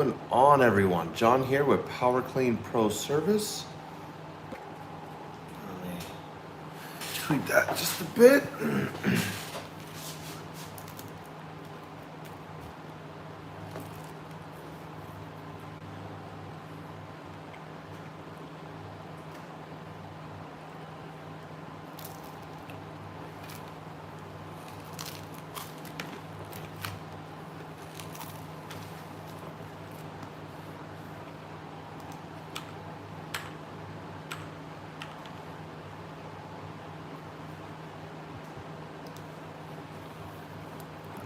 What's going on, everyone? John here with Clean Pro Service. Let me tweak that just a bit.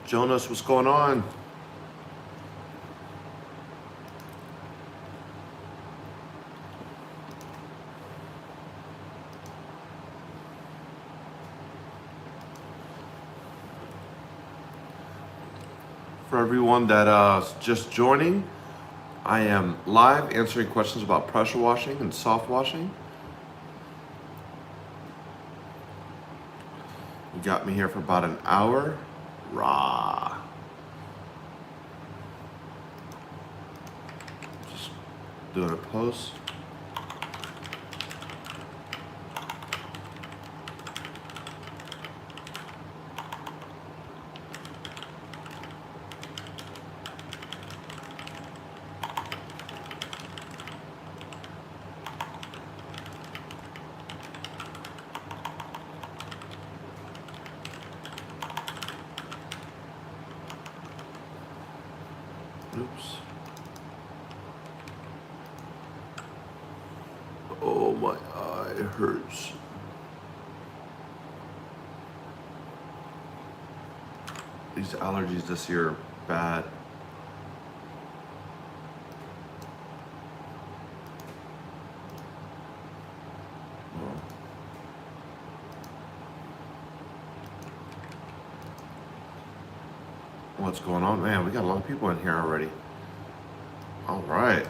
Jonas, what's going on? For everyone that just joining, I am live answering questions about pressure washing and soft washing. You got me here for about an hour. Rah. Just doing a post. Oops. Oh, my eye hurts. These allergies this year are bad. What's going on? Man, we got a lot of people in here already. All right.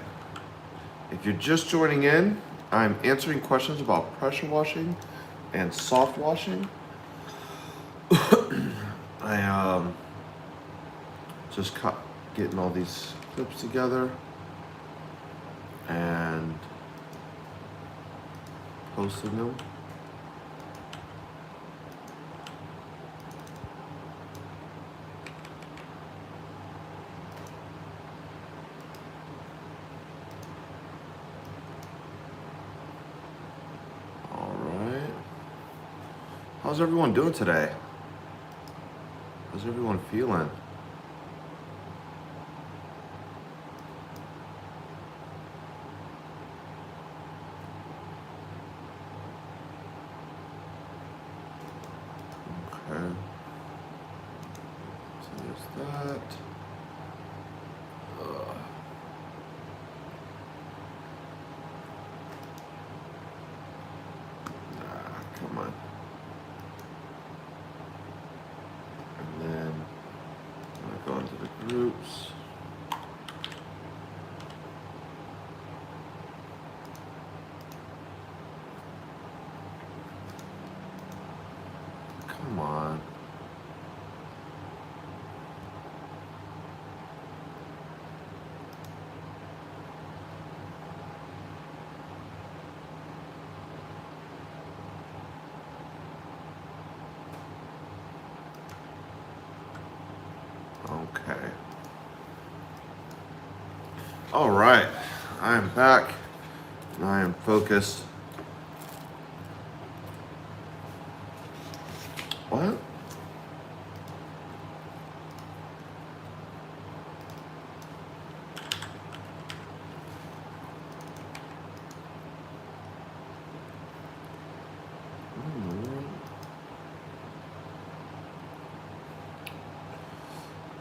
If you're just joining in, I'm answering questions about pressure washing and soft washing. I just getting all these clips together and posting them. How's everyone doing today? How's everyone feeling? Okay. So there's that. Come on. Go into the groups. Come on. Okay. All right. I am back and I am focused. What?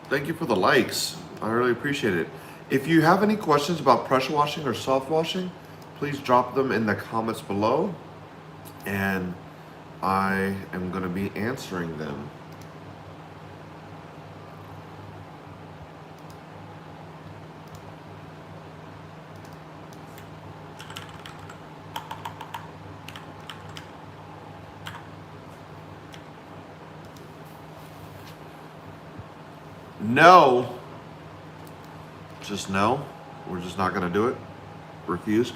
Thank you for the likes. I really appreciate it. If you have any questions about pressure washing or soft washing, please drop them in the comments below and I am going to be answering them. No. Just no. We're just not gonna do it. Refuse.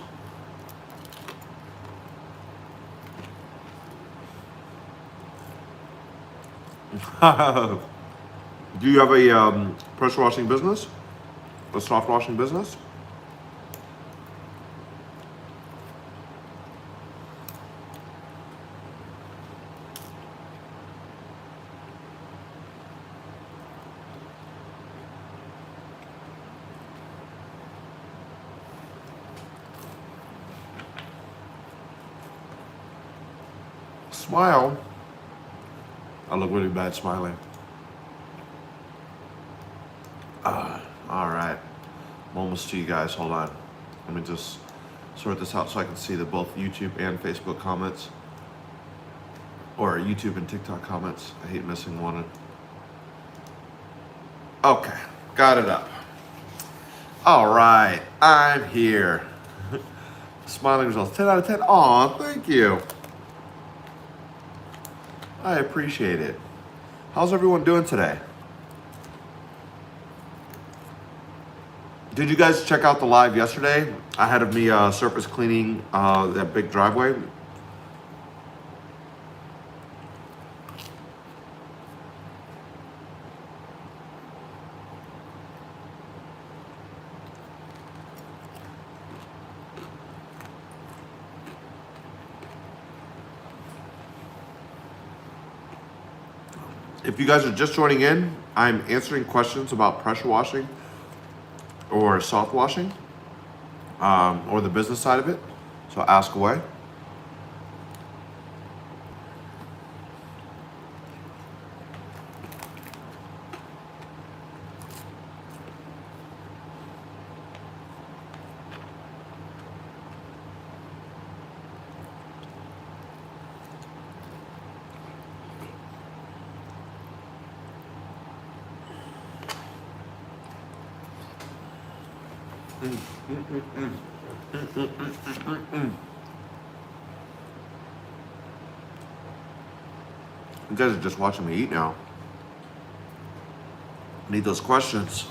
Do you have a pressure washing business? A soft washing business? Smile. I look really bad smiling. All right. I'm almost to you guys. Hold on. Let me just sort this out so I can see the both YouTube and Facebook comments. Or YouTube and TikTok comments. I hate missing one. Okay. Got it up. All right. I'm here. Smiling results. 10 out of 10. Aw, thank you. I appreciate it. How's everyone doing today? Did you guys check out the live yesterday? Ahead of me surface cleaning that big driveway. If you guys are just joining in, I'm answering questions about pressure washing or soft washing, or the business side of it. So ask away. You guys are just watching me eat now. I need those questions.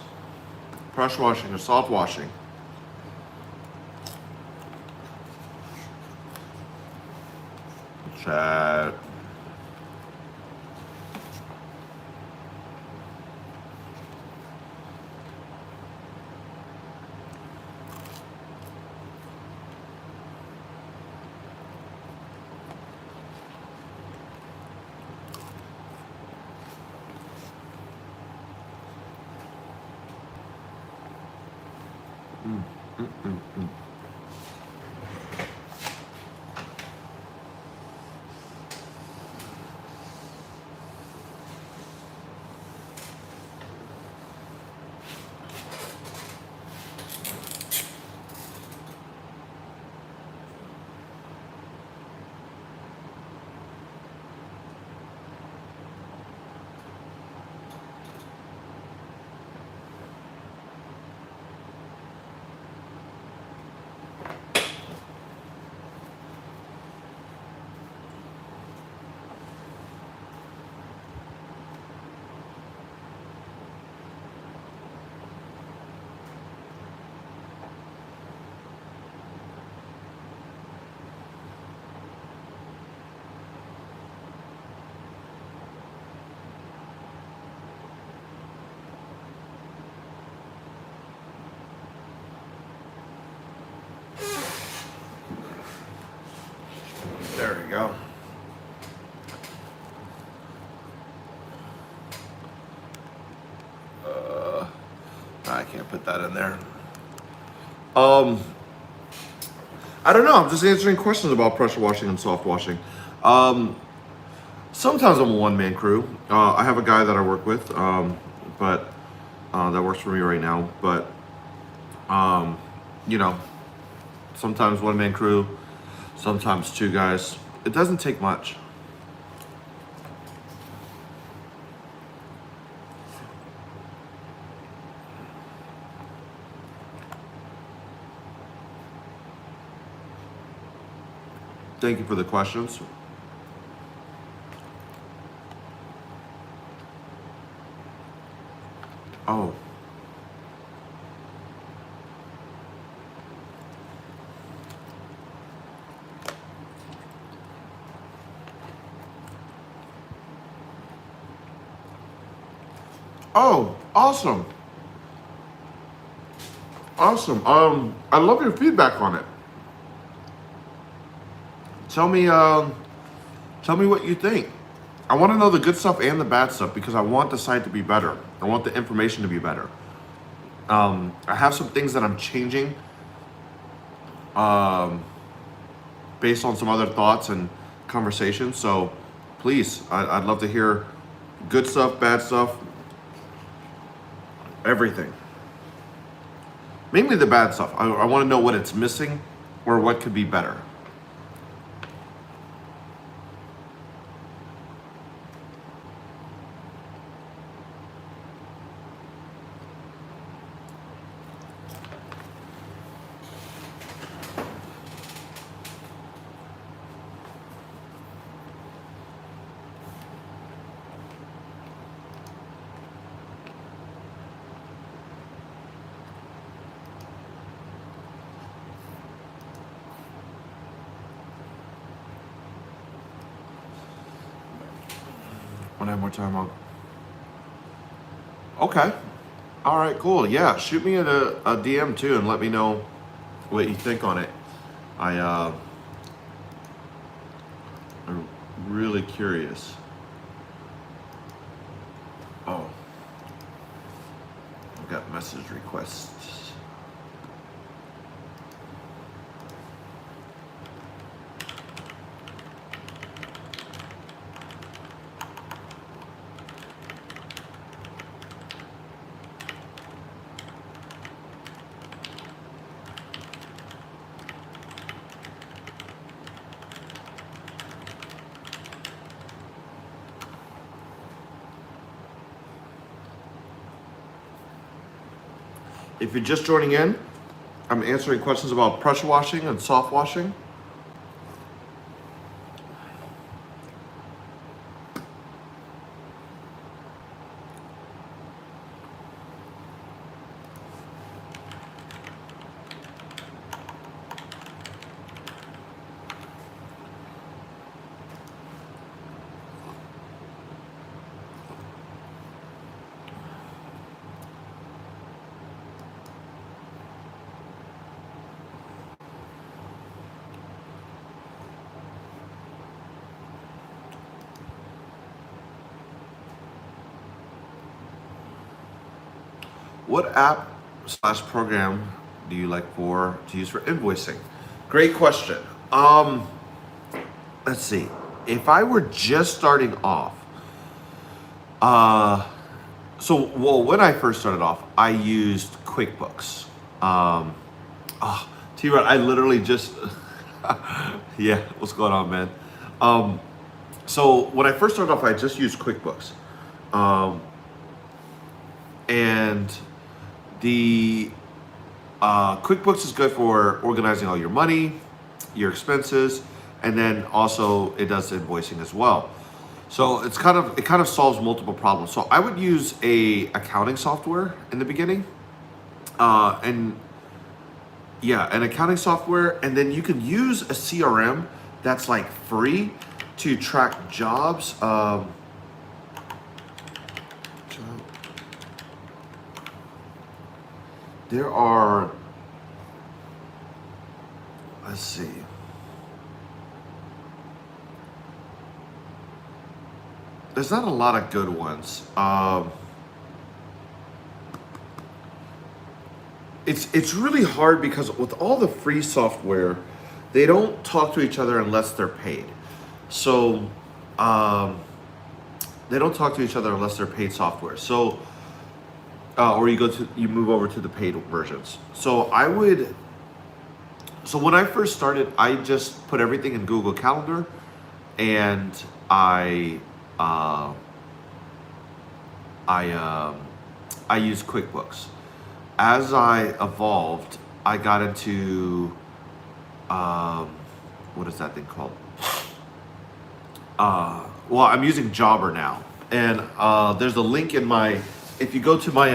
Pressure washing or soft washing? Chat. There we go. I can't put that in there. I don't know. I'm just answering questions about pressure washing and soft washing. Sometimes I'm a one-man crew. I have a guy that I work with, but that works for me right now. But you know, sometimes one-man crew, sometimes two guys. It doesn't take much. Thank you for the questions. Oh. Oh, awesome. Awesome. I love your feedback on it. Tell me what you think. I want to know the good stuff and the bad stuff because I want the site to be better. I want the information to be better. I have some things that I'm changing based on some other thoughts and conversations. So please, I'd love to hear good stuff, bad stuff, everything. Mainly the bad stuff. I want to know what it's missing or what could be better. One have more time on. Okay. All right, cool. Yeah, shoot me a DM too and let me know what you think on it. I'm really curious. Oh, I've got message requests. If you're just joining in, I'm answering questions about pressure washing and soft washing. What app slash program do you like to use for invoicing? Great question. Let's see. If I were just starting off, when I first started off, I used QuickBooks. T-Rod, I literally just, yeah, what's going on, man? So when I first started off, I just used QuickBooks. And the QuickBooks is good for organizing all your money, your expenses, and then also it does invoicing as well. So it kind of solves multiple problems. So I would use a accounting software in the beginning, an accounting software, and then you can use a CRM that's like free to track jobs. There are, let's see. There's not a lot of good ones. It's really hard because with all the free software, they don't talk to each other unless they're paid. So they don't talk to each other unless they're paid software. So or you move over to the paid versions. So when I first started, I just put everything in Google Calendar, and I use QuickBooks. As I evolved, I got into what is that thing called? I'm using Jobber now, and there's a link in my. If you go to my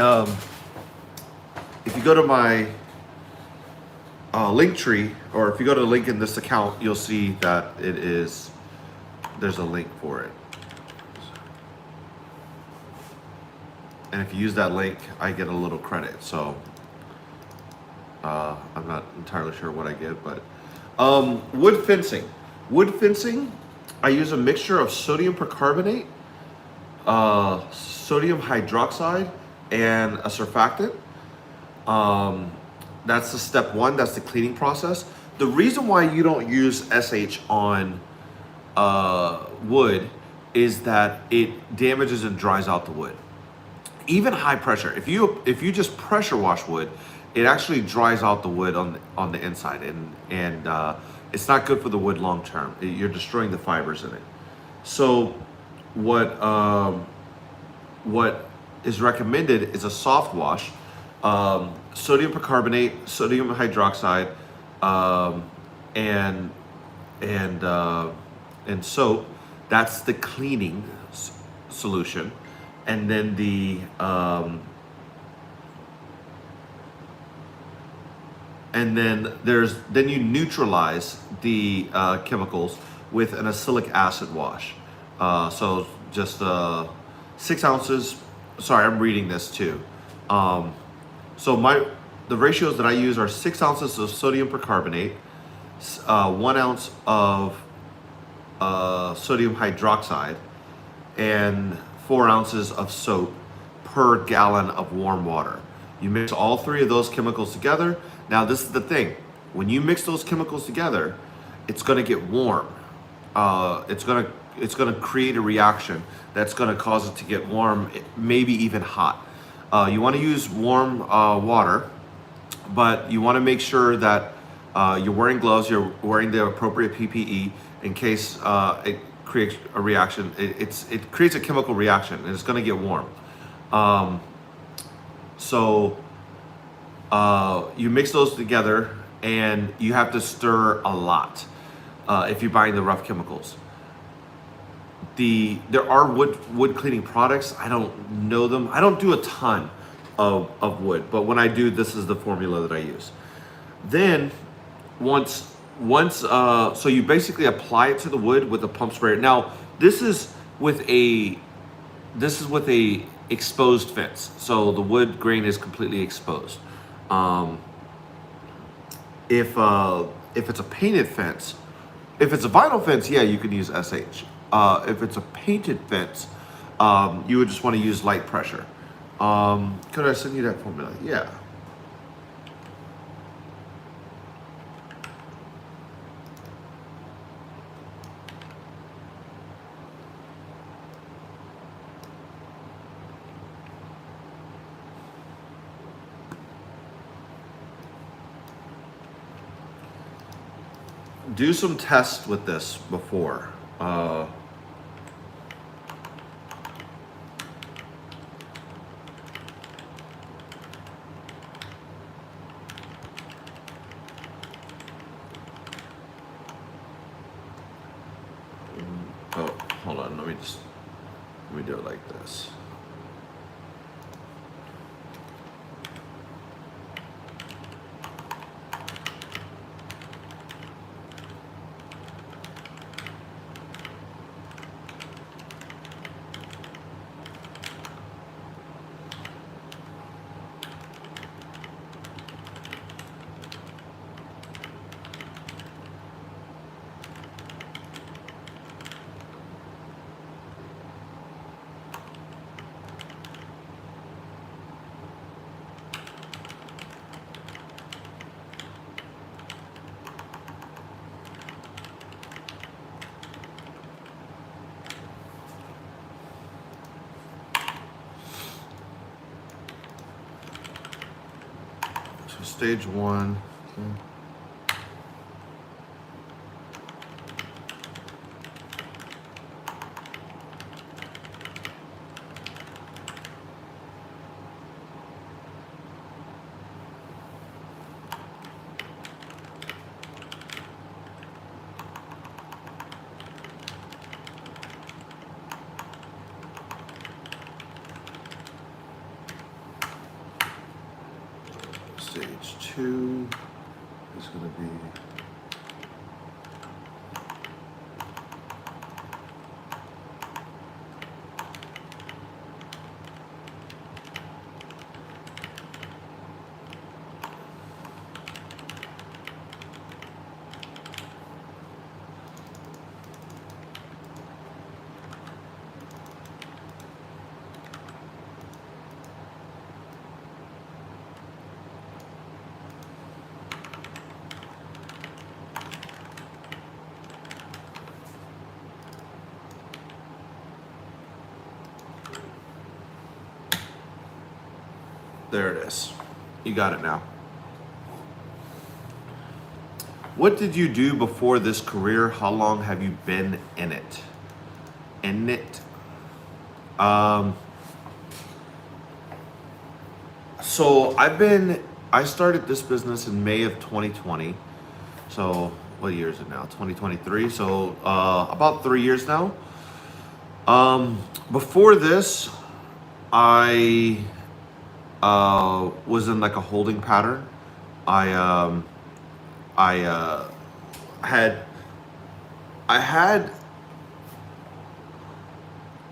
link tree, or if you go to the link in this account, you'll see that there's a link for it. and if you use that link, I get a little credit. So I'm not entirely sure what I get, but wood fencing. Wood fencing, I use a mixture of sodium percarbonate, sodium hydroxide, and a surfactant. That's the step one. That's the cleaning process. The reason why you don't use SH on wood is that it damages and dries out the wood. Even high pressure. If you just pressure wash wood, it actually dries out the wood on the inside, and it's not good for the wood long term. You're destroying the fibers in it. So what is recommended is a soft wash. Sodium percarbonate, sodium hydroxide, and soap. That's the cleaning solution, and then then you neutralize the chemicals with an acylic acid wash. So just 6 ounces. Sorry, I'm reading this too. So the ratios that I use are 6 ounces of sodium percarbonate, 1 ounce of sodium hydroxide, and 4 ounces of soap per gallon of warm water. You mix all three of those chemicals together. Now this is the thing: when you mix those chemicals together, it's going to get warm. It's going to create a reaction that's going to cause it to get warm, maybe even hot. You want to use warm water, but you want to make sure that you're wearing gloves, you're wearing the appropriate PPE in case it creates a reaction. It creates a chemical reaction, and it's going to get warm. So you mix those together, and you have to stir a lot if you're buying the rough chemicals. There are wood cleaning products. I don't know them. I don't do a ton of wood, but when I do, this is the formula that I use. Then once so you basically apply it to the wood with a pump sprayer. Now this is with a exposed fence, so the wood grain is completely exposed. If it's a painted fence, if it's a vinyl fence, yeah, you can use SH. If it's a painted fence, you would just want to use light pressure. Could I send you that formula? Yeah. Do some tests with this before. Oh, hold on. Let me do it like this. So stage one. Okay. Stage two is going to be there it is. You got it now. What did you do before this career? How long have you been in it? So I started this business in May of 2020. So what year is it now? 2023. So about 3 years now. Before this, I was in like a holding pattern. I had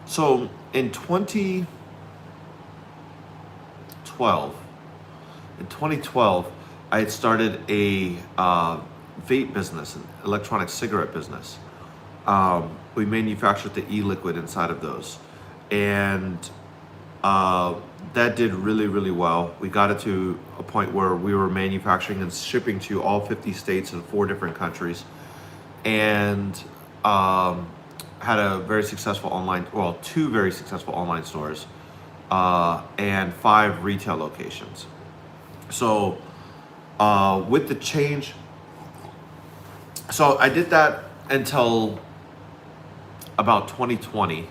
so in 2012 I had started a vape business, an electronic cigarette business. We manufactured the e-liquid inside of those, and that did really, really well. We got it to a point where we were manufacturing and shipping to all 50 states and 4 different countries, and had a very successful two very successful online stores, and 5 retail locations. So with the change, so I did that until about 2020,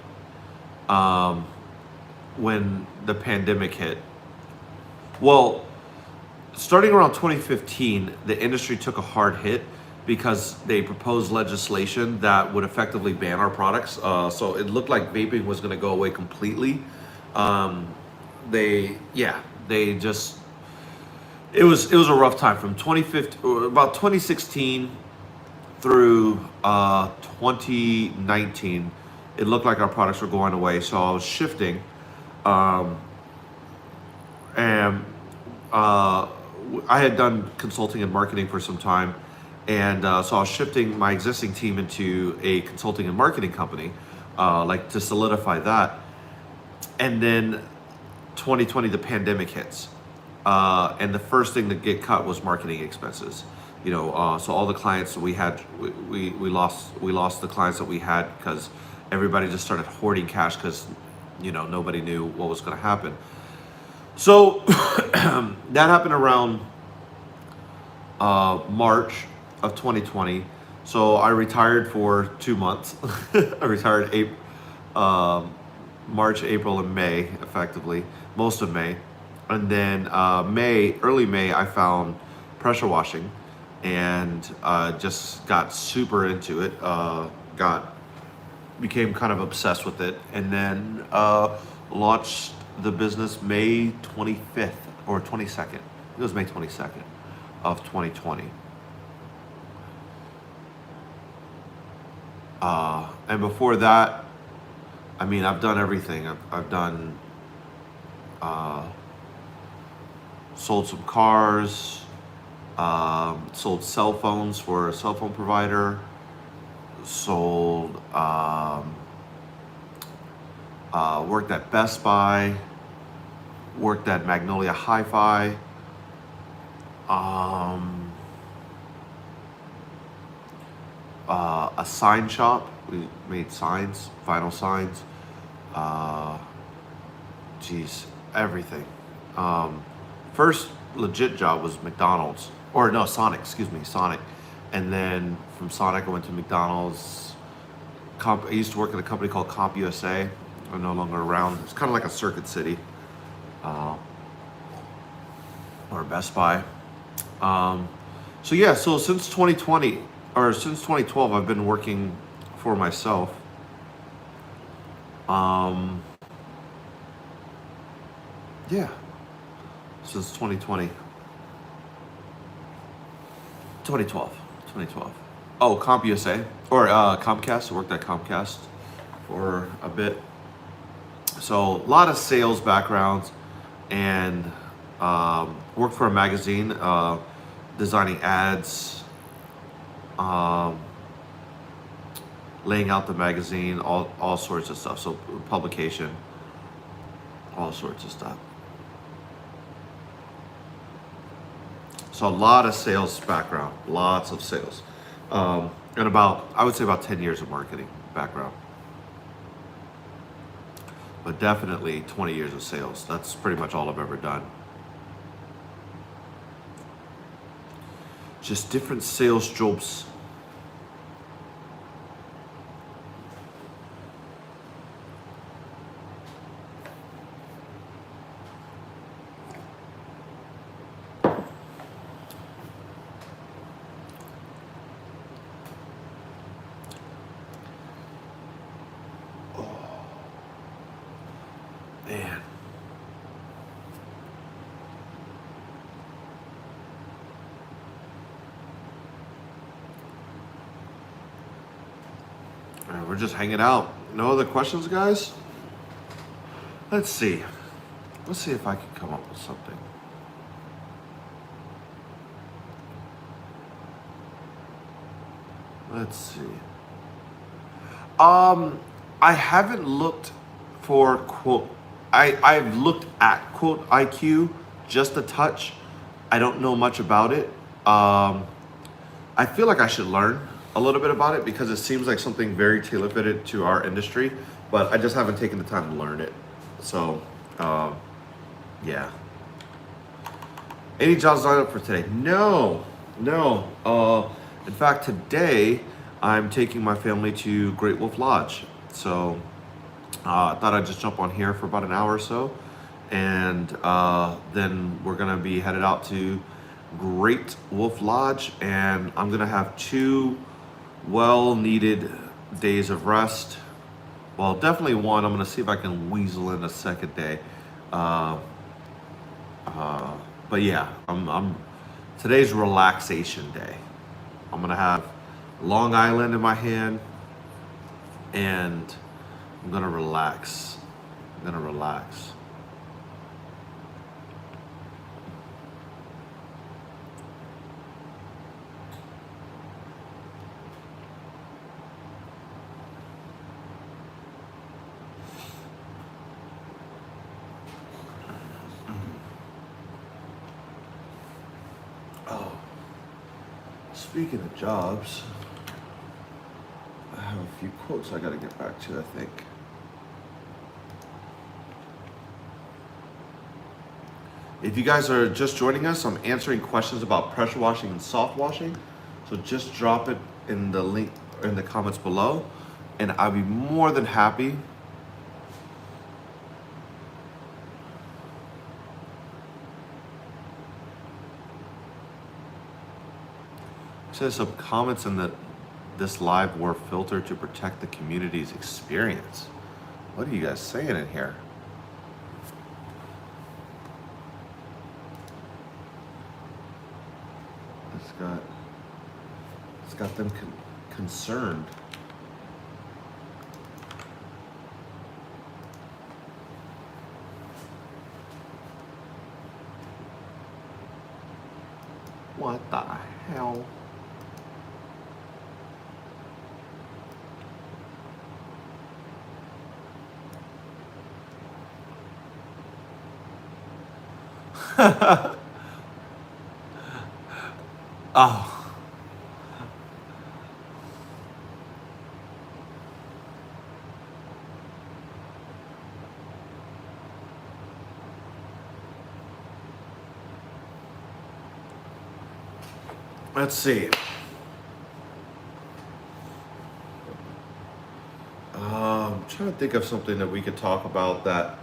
when the pandemic hit. Well, starting around 2015, the industry took a hard hit because they proposed legislation that would effectively ban our products. So it looked like vaping was going to go away completely. It was a rough time from 2015, about 2016 through 2019. It looked like our products were going away, so I was shifting. I had done consulting and marketing for some time, and so I was shifting my existing team into a consulting and marketing company, like to solidify that. And then 2020, the pandemic hits, and the first thing to get cut was marketing expenses. So all the clients that we had, we lost the clients that we had because everybody just started hoarding cash because nobody knew what was going to happen. So that happened around March of 2020. So I retired for 2 months. I retired March, April, and May, effectively, most of May. And then early May, I found pressure washing and just got super into it. Became kind of obsessed with it, and then launched the business May 25th or 22nd. It was May 22nd of 2020. And before that, I've done everything. I've done sold some cars, sold cell phones for a cell phone provider, sold, worked at Best Buy, worked at Magnolia Hi-Fi, a sign shop. We made signs, vinyl signs, everything. First legit job was McDonald's, Sonic, Sonic. And then from Sonic, I went to McDonald's. I used to work at a company called Comp USA. I'm no longer around. It's kind of like a Circuit City, or Best Buy. So since 2020, or since 2012, I've been working for myself. Since 2020. 2012. Oh, Comp USA, or Comcast. I worked at Comcast for a bit. So a lot of sales backgrounds, and worked for a magazine, designing ads, laying out the magazine, all sorts of stuff. So publication, all sorts of stuff. So a lot of sales background, lots of sales, and I would say about 10 years of marketing background, but definitely 20 years of sales. That's pretty much all I've ever done. just different sales jobs. Man. All right, we're just hanging out. No other questions, guys? Let's see. Let's see if I can come up with something. Let's see. I haven't looked for quote. I've looked at quote IQ just a touch. I don't know much about it. I feel like I should learn a little bit about it because it seems like something very tailor fitted to our industry, but I just haven't taken the time to learn it. So, yeah. Any jobs lined up for today? No. In fact, today I'm taking my family to Great Wolf Lodge. So I thought I'd just jump on here for about an hour or so, and then we're gonna be headed out to Great Wolf Lodge, and I'm gonna have 2 well-needed days of rest. Well, definitely one. I'm gonna see if I can weasel in a second day. But yeah, I'm today's relaxation day. I'm gonna have Long Island in my hand, and I'm gonna relax. Oh, speaking of jobs, I have a few quotes I gotta get back to, I think. If you guys are just joining us, I'm answering questions about pressure washing and soft washing. So just drop it in the link in the comments below, and I'll be more than happy says some comments in this live were filtered to protect the community's experience. What are you guys saying in here? It's got them concerned. What the hell? Oh. Let's see. I'm trying to think of something that we could talk about that.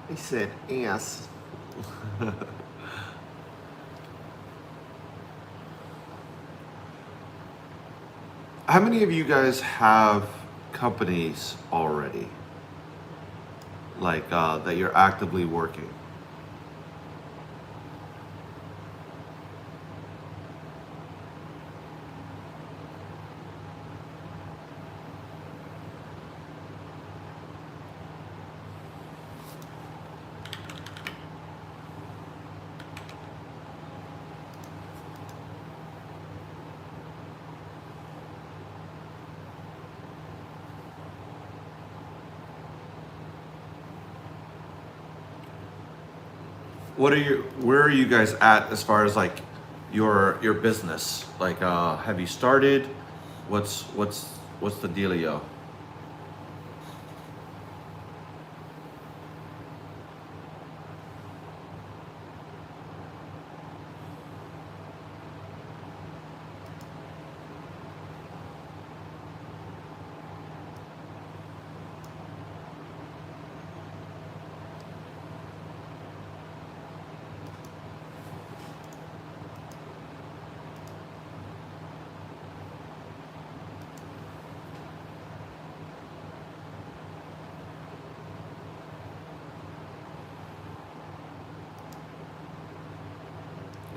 He said ass. How many of you guys have companies already? Like that you're actively working? where are you guys at as far as like your business? Like, have you started? What's the dealio?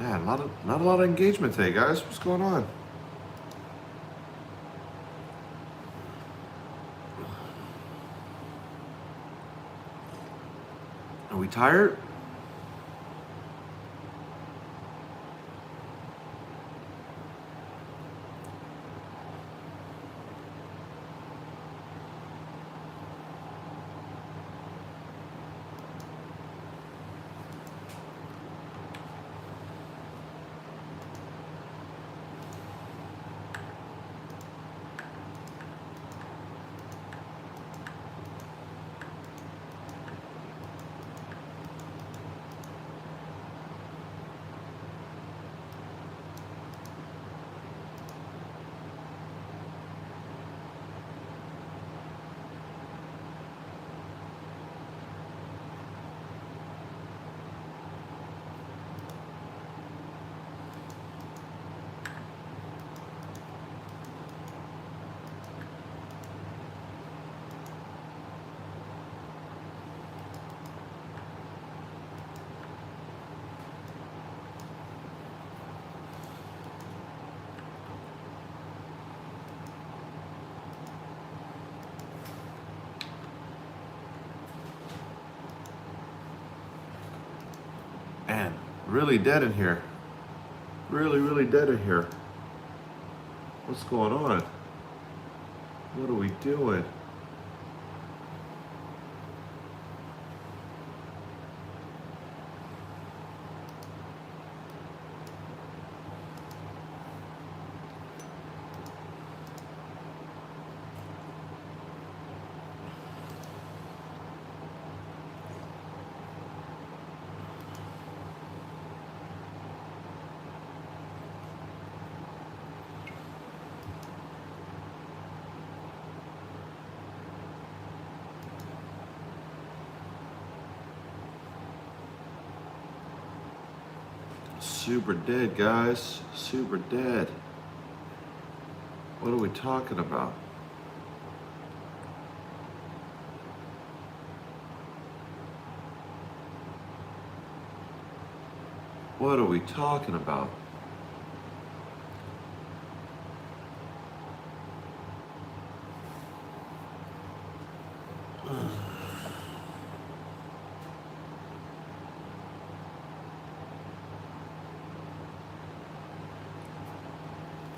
Yeah, not a lot of engagement today, guys. What's going on? Are we tired? Man, really dead in here. Really dead in here. What's going on? What are we doing? Super dead, guys. Super dead. What are we talking about? What are we talking about?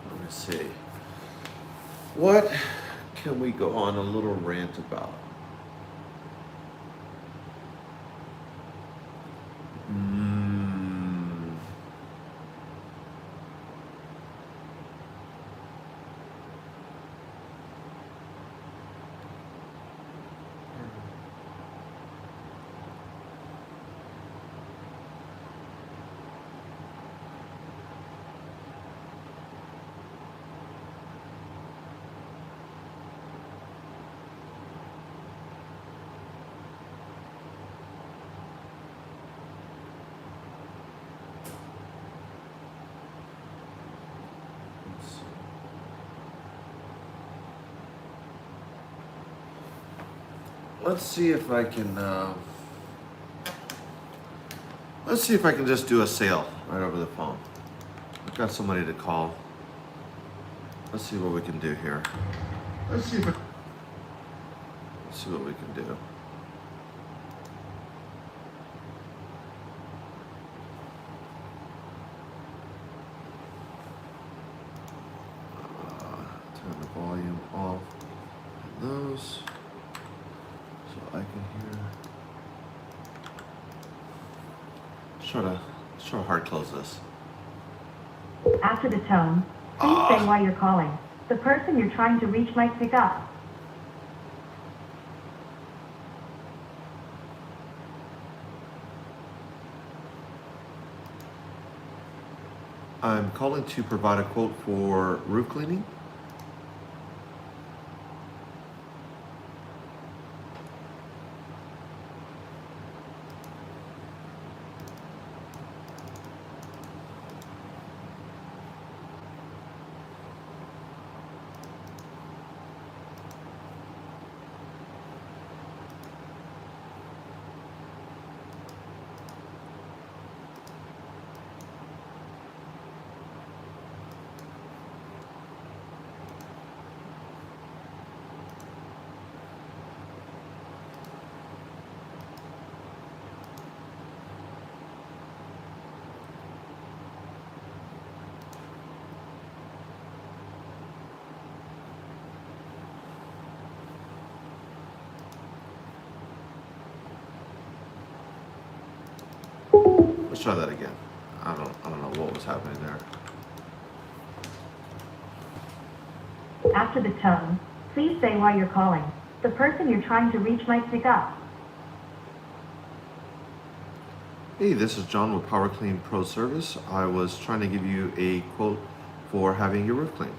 Let me see. What can we go on a little rant about? Let's see if I can. Let's see if I can just do a sale right over the phone. I've got somebody to call. Let's see what we can do here. Let's see what we can do. Turn the volume off on those so I can hear. let's try to hard close this. After the tone, please say why you're calling. The person you're trying to reach might pick up. I'm calling to provide a quote for roof cleaning. Let's try that again. I don't know what was happening there. After the tone, please say why you're calling. The person you're trying to reach might pick up. Hey, this is John with Clean Pro Service. I was trying to give you a quote for having your roof cleaned.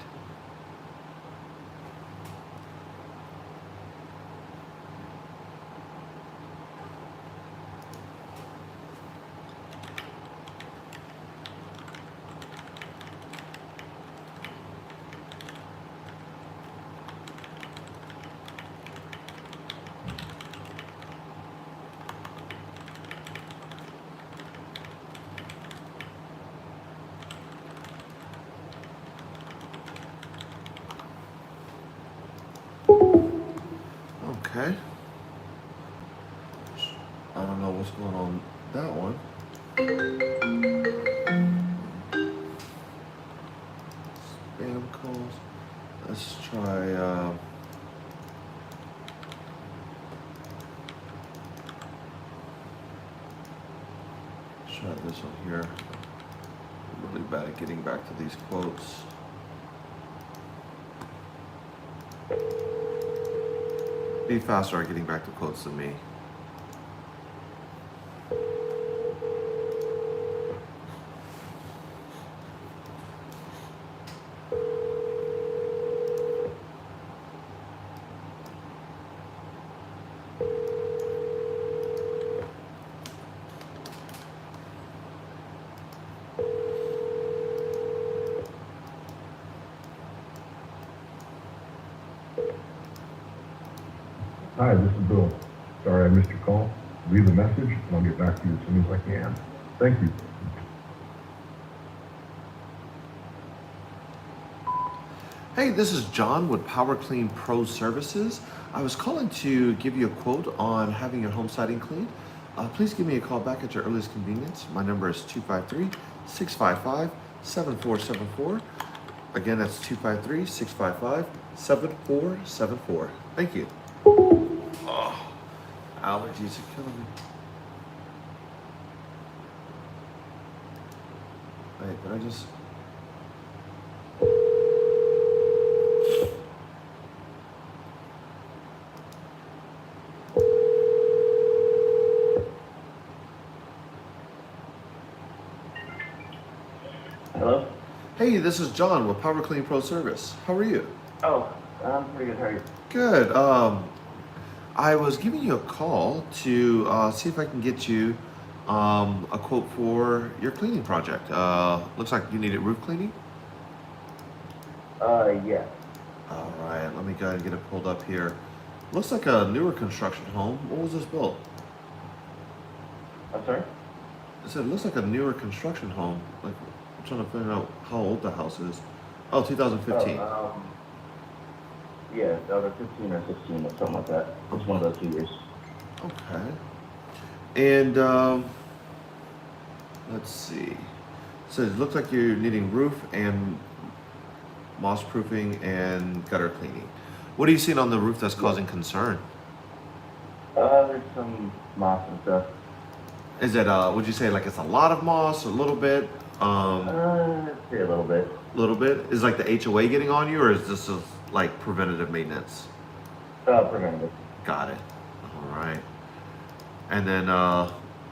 Okay. I don't know what's going on with that one. Spam calls. Let's try. Let's try this one here. I'm really bad at getting back to these quotes. Be faster at getting back to quotes than me. Hi, this is Bill. Sorry I missed your call. Leave a message and I'll get back to you as soon as I can. Thank you. Hey, this is John with Clean Pro Services. I was calling to give you a quote on having your home siding cleaned. Please give me a call back at your earliest convenience. My number is 253-655-7474. Again, that's 253-655-7474. Thank you. Oh, allergies are killing me. Wait, did I just... Hello? Hey, this is John with Clean Pro Service. How are you? Oh, I'm pretty good. How are you? Good. I was giving you a call to see if I can get you a quote for your cleaning project. Looks like you needed roof cleaning. Yeah. All right, let me go ahead and get it pulled up here. Looks like a newer construction home. When was this built? I'm sorry? I said it looks like a newer construction home. Like, I'm trying to figure out how old the house is. Oh, 2015. Yeah, either 15 or 16 or something like that. It's one of those 2 years. Okay. And let's see. So it looks like you're needing roof and moss proofing and gutter cleaning. What are you seeing on the roof that's causing concern? There's some moss and stuff. Is it, would you say like it's a lot of moss, a little bit? I'd say a little bit. Little bit? Is like the HOA getting on you, or is this just like preventative maintenance? Preventative. Got it. All right. And then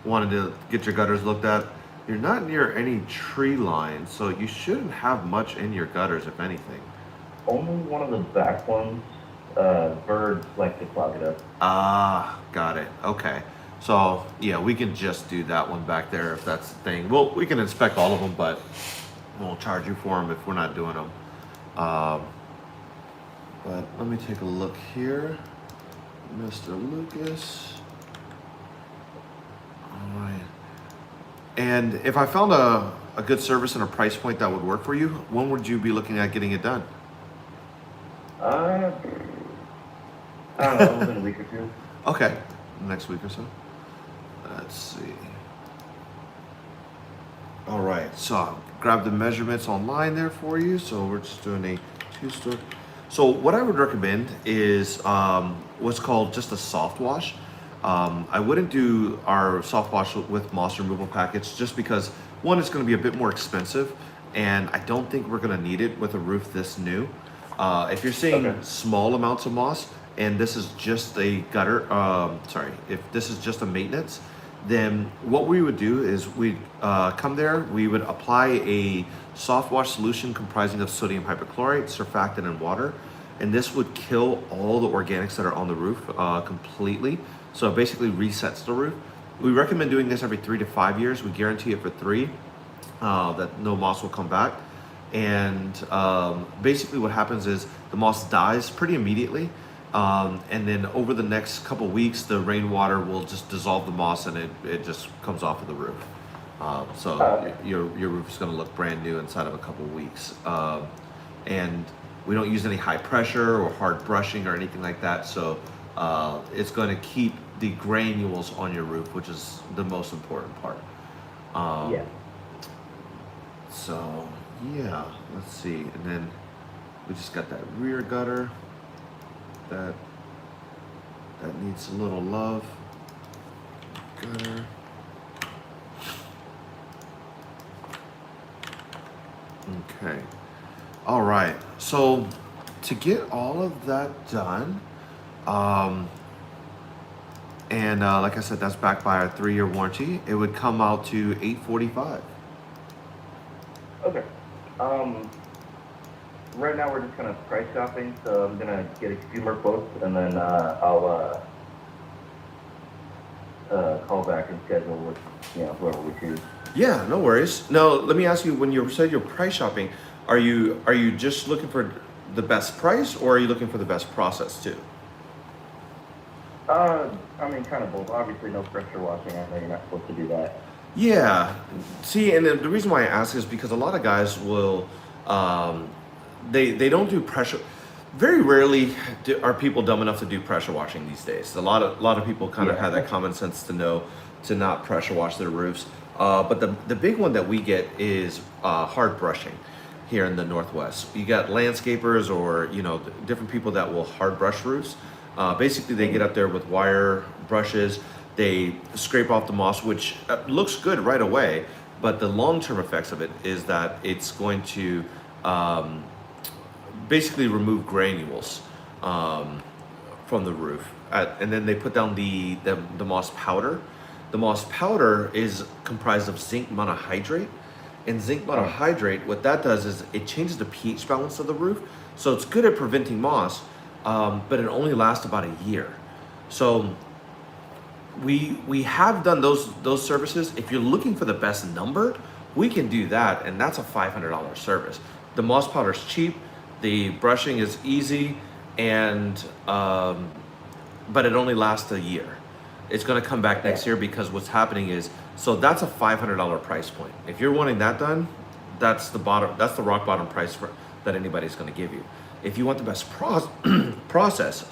wanted to get your gutters looked at. You're not near any tree lines, so you shouldn't have much in your gutters, if anything. Only one of the back ones, birds like to clog it up. Ah, got it. Okay. So yeah, we can just do that one back there if that's the thing. Well, we can inspect all of them, but we won't charge you for them if we're not doing them. But let me take a look here, Mr. Lucas. All right. And if I found a good service and a price point that would work for you, when would you be looking at getting it done? I don't know, within a week or two. Okay, next week or so. Let's see. All right, so I'll grab the measurements online there for you. So we're just doing a two-stroke. So what I would recommend is what's called just a soft wash. I wouldn't do our soft wash with moss removal package just because one, it's going to be a bit more expensive, and I don't think we're going to need it with a roof this new. If you're seeing Okay. small amounts of moss and this is just a gutter, if this is just a maintenance, then what we would do is we'd come there, we would apply a soft wash solution comprising of sodium hypochlorite, surfactant, and water. And this would kill all the organics that are on the roof completely. So it basically resets the roof. We recommend doing this every 3 to 5 years. We guarantee it for 3, that no moss will come back. And basically what happens is the moss dies pretty immediately. And then over the next couple weeks, the rainwater will just dissolve the moss and it just comes off of the roof. So your roof is going to look brand new inside of a couple weeks. And we don't use any high pressure or hard brushing or anything like that. So it's going to keep the granules on your roof, which is the most important part. Yeah. So yeah, let's see. And then we just got that rear gutter that needs a little love. Gutter. Okay. All right. So to get all of that done, and like I said, that's backed by our 3-year warranty. It would come out to $845. Okay. Right now we're just kind of price shopping, so I'm gonna get a few more quotes and then I'll call back and schedule with whoever we choose. Yeah, no worries. Now, let me ask you: when you said you're price shopping, are you just looking for the best price, or are you looking for the best process too? I mean, kind of both. Obviously, no pressure washing. I know you're not supposed to do that. Yeah. See, and the reason why I ask is because a lot of guys will, they don't do pressure. Very rarely are people dumb enough to do pressure washing these days. A lot of people kind of have that common sense to know to not pressure wash their roofs. But the big one that we get is hard brushing here in the Northwest. You got landscapers or different people that will hard brush roofs. Basically, they get up there with wire brushes. They scrape off the moss, which looks good right away, but the long-term effects of it is that it's going to basically remove granules from the roof. And then they put down the moss powder. The moss powder is comprised of zinc monohydrate. And zinc monohydrate, what that does is it changes the pH balance of the roof. So it's good at preventing moss, but it only lasts about a year. So we have done those services. If you're looking for the best number, we can do that, and that's a $500 service. The moss powder is cheap, the brushing is easy, and but it only lasts a year. It's going to come back next year because what's happening is, so that's a $500 price point. If you're wanting that done, that's the rock bottom price that anybody's going to give you. If you want the best process,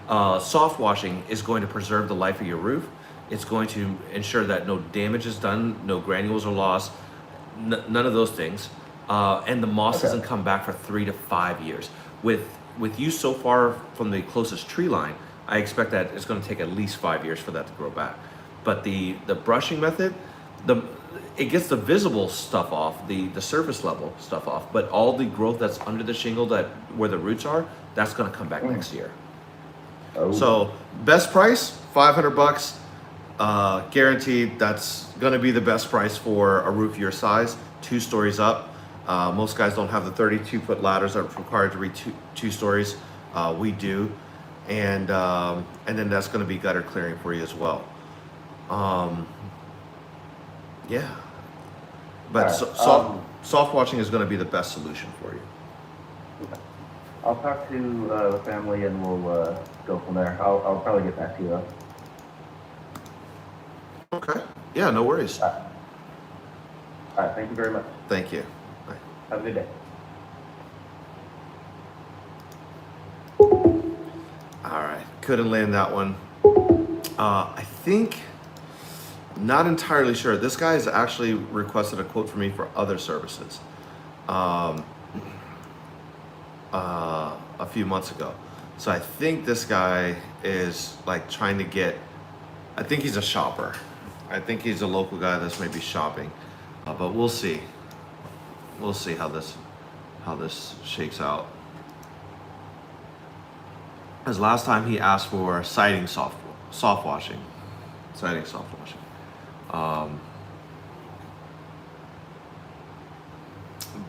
soft washing is going to preserve the life of your roof. It's going to ensure that no damage is done, no granules are lost, none of those things. And the moss doesn't come back for 3 to 5 years. With you so far from the closest tree line, I expect that it's going to take at least 5 years for that to grow back. But the brushing method, it gets the visible stuff off, the surface level stuff off, but all the growth that's under the shingle, that where the roots are, that's going to come back next year. Oh. So best price, $500, guaranteed. That's going to be the best price for a roof your size, 2 stories up. Most guys don't have the 32-foot ladders that are required to reach two stories. We do, and then that's going to be gutter clearing for you as well. Yeah, but soft washing is going to be the best solution for you. I'll talk to the family and we'll go from there. I'll probably get back to you though. Okay. Yeah, no worries. All right. Thank you very much. Thank you. Bye. Have a good day. All right, couldn't land that one. I think, not entirely sure. This guy has actually requested a quote from me for other services a few months ago. So I think this guy is like trying to get, I think he's a shopper. I think he's a local guy that's maybe shopping, but we'll see. We'll see how this shakes out. Because last time he asked for siding soft washing.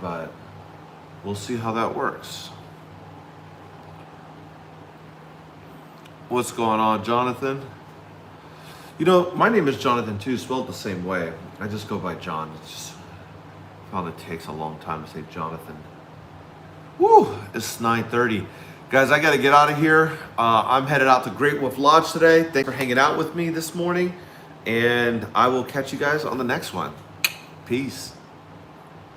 But we'll see how that works. What's going on, Jonathan? You know, my name is Jonathan too, spelled the same way. I just go by John. It's just, found it takes a long time to say Jonathan. Woo, it's 9:30. Guys, I gotta get out of here. I'm headed out to Great Wolf Lodge today. Thanks for hanging out with me this morning. And I will catch you guys on the next one. Peace.